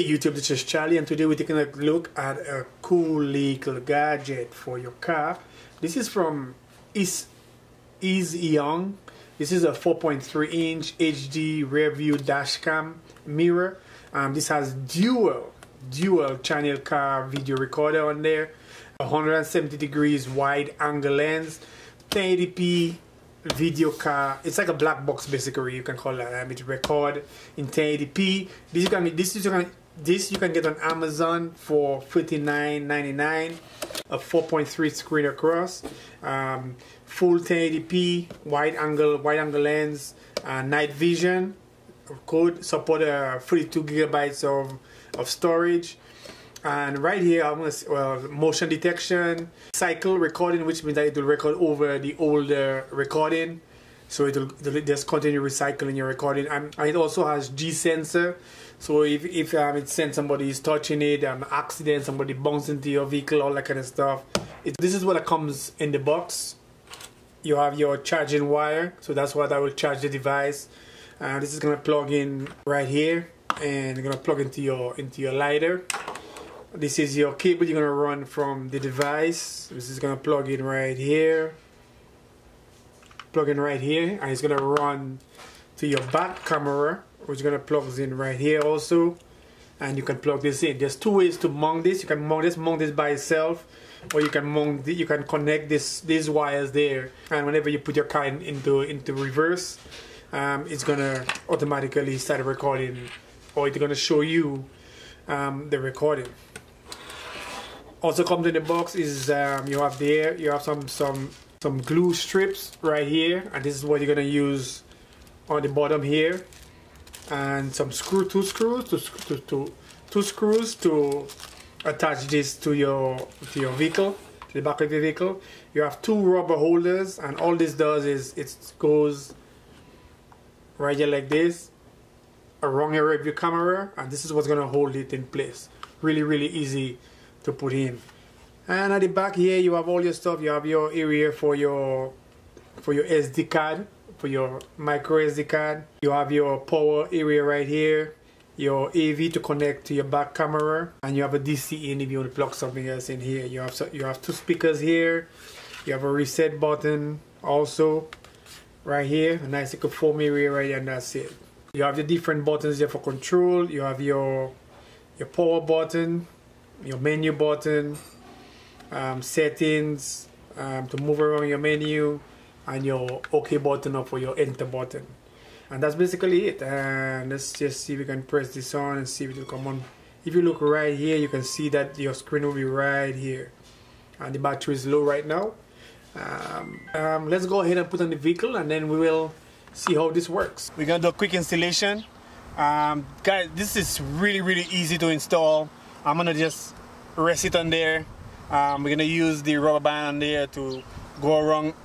Hey YouTube, this is Charlie, and today we're taking a look at a cool little gadget for your car. This is from isYoung. This is a 4.3-inch HD Rearview dashcam mirror. This has dual channel car video recorder on there, 170 degrees wide angle lens, 1080p video car. It's like a black box basically, you can call it. It record in 1080p. This you can get on Amazon for $39.99. A 4.3 screen across, full 1080p, wide angle lens, night vision. Could support 32 gigabytes of storage. And right here I'm going to motion detection, cycle recording, which means that it will record over the older recording, so it'll just continue recycling your recording. And it also has G sensor, so if it sends somebody is touching it, accident, somebody bumps into your vehicle, all that kind of stuff. This is what comes in the box. You have your charging wire, so that's what I will charge the device. This is gonna plug in right here, and you're gonna plug into your lighter. This is your cable you're gonna run from the device. This is gonna plug in right here. Plug in right here, and it's gonna run to your back camera, which is gonna plug in right here also. And you can plug this in. There's two ways to mount this. You can mount this by itself, or you can connect these wires there. And whenever you put your car into reverse, it's gonna automatically start recording, or it's gonna show you the recording. Also comes in the box is you have some glue strips right here, and this is what you're gonna use on the bottom here, and some two screws to attach this to your vehicle, to the back of the vehicle. You have two rubber holders, and all this does is it goes right here like this around your rearview camera, and this is what's gonna hold it in place. Really easy to put in. And at the back here you have all your stuff. You have your area for your SD card, for your micro SD card. You have your power area right here, your AV to connect to your back camera, and you have a DC in if you want to plug something else in here. You have two speakers here. You have a reset button also right here, a nice little foam area right here, and that's it. You have the different buttons here for control. You have your power button, your menu button, settings to move around your menu, and your OK button or for your enter button. And that's basically it. And let's just see if we can press this on and see if it will come on. If you look right here, you can see that your screen will be right here, and the battery is low right now. Let's go ahead and put on the vehicle, and then we will see how this works. We're gonna do a quick installation. Guys, this is really easy to install. I'm gonna just rest it on there. We're gonna use the rubber band on there to go around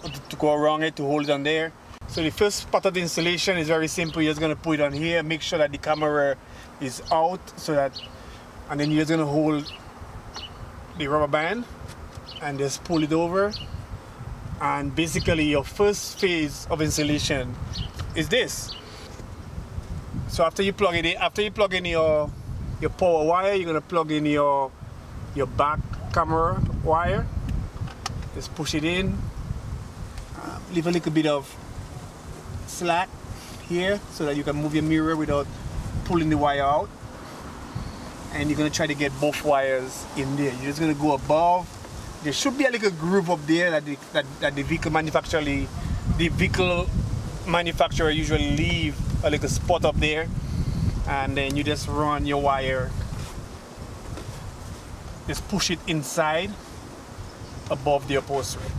it, to hold it on there. So the first part of the installation is very simple. You're just gonna put it on here, make sure that the camera is out, and then you're just gonna hold the rubber band and just pull it over. And basically your first phase of installation is this. So after you plug in your power wire, you're gonna plug in your back camera wire. Just push it in. Leave a little bit of slack here so that you can move your mirror without pulling the wire out. And you're gonna try to get both wires in there. You're just gonna go above. There should be a little groove up there that the vehicle manufacturer usually leave a little spot up there, and then you just run your wire. Just push it inside above the upholstery.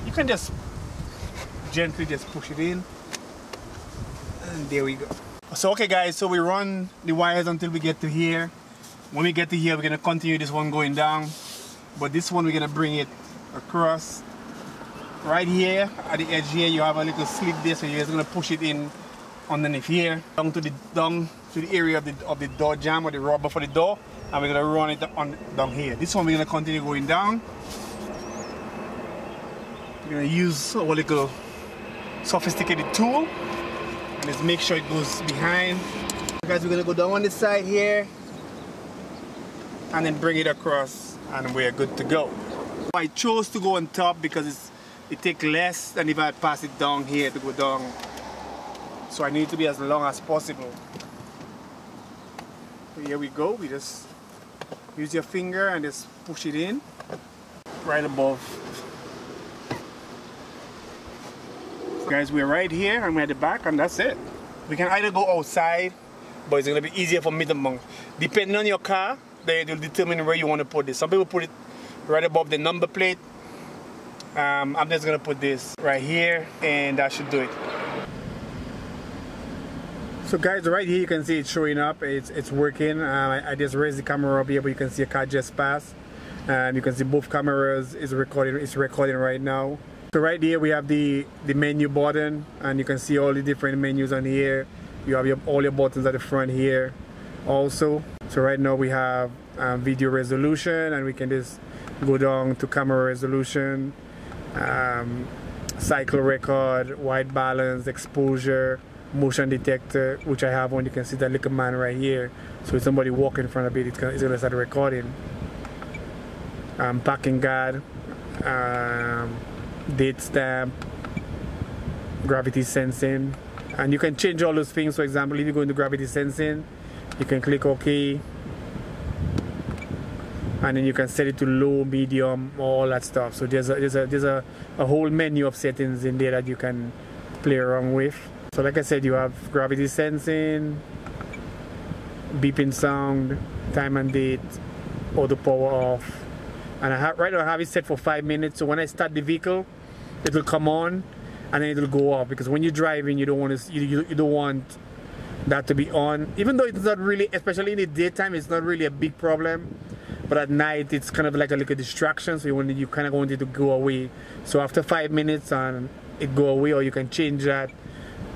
You can just gently just push it in, and there we go. So okay guys, so we run the wires until we get to here. When we get to here, we're gonna continue this one going down, but this one we're gonna bring it across. Right here at the edge here, you have a little slit there, so you're just gonna push it in underneath here, down to the area of the door jamb, or the rubber for the door, and we're gonna run it down here. This one we're gonna continue going down. We're gonna use our little sophisticated tool, and let's make sure it goes behind. Guys, we're gonna go down on this side here, and then bring it across, and we're good to go. I chose to go on top because it takes less than if I pass it down here to go down. So I need to be as long as possible. So here we go. We just use your finger and just push it in right above. So guys, we're right here and we're at the back, and that's it. We can either go outside, but it's gonna be easier for me to mount. Depending on your car, they will determine where you want to put this. Some people put it right above the number plate. I'm just gonna put this right here, and that should do it. So guys, right here you can see it's showing up. It's working. I just raised the camera up here, but you can see a car just passed. You can see both cameras is recording. It's recording right now. So right here we have the menu button, and you can see all the different menus on here. You have all your buttons at the front here also. So right now we have video resolution, and we can just go down to camera resolution, cycle record, white balance, exposure, motion detector, which I have on. You can see that little man right here. So if somebody walk in front of it, it's gonna start recording. Parking guard, date stamp, gravity sensing, and you can change all those things. For example, if you go into gravity sensing, you can click OK, and then you can set it to low, medium, all that stuff. So there's a whole menu of settings in there that you can play around with. So like I said, you have gravity sensing, beeping sound, time and date, auto power off, and right now I have it set for 5 minutes. So when I start the vehicle, it will come on, and then it will go off, because when you're driving, you don't want to, you don't want that to be on. Even though it's not really, especially in the daytime, it's not really a big problem. But at night, it's kind of like a little distraction, so you kind of want it to go away. So after 5 minutes, and it go away, or you can change that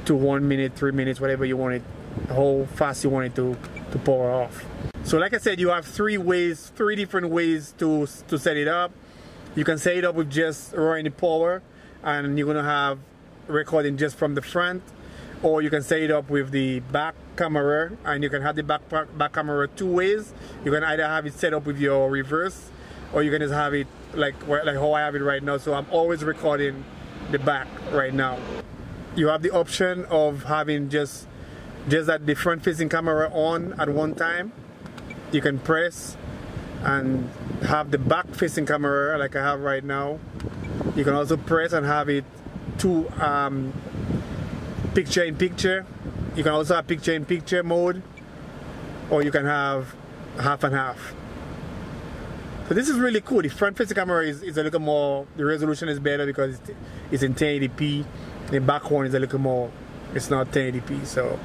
to 1 minute, 3 minutes, whatever you want it, how fast you want it to power off. So like I said, you have three different ways to set it up. You can set it up with just running the power, and you're gonna have recording just from the front, or you can set it up with the back camera, and you can have the back camera two ways. You can either have it set up with your reverse, or you can just have it like how I have it right now. So I'm always recording the back right now. You have the option of having just that the front facing camera on at one time. You can press and have the back facing camera like I have right now. You can also press and have it to picture in picture. You can also have picture in picture mode, or you can have half and half. So this is really cool. The front facing camera is a little more, the resolution is better because it's in 1080p. The back one is a little more, it's not 1080p. So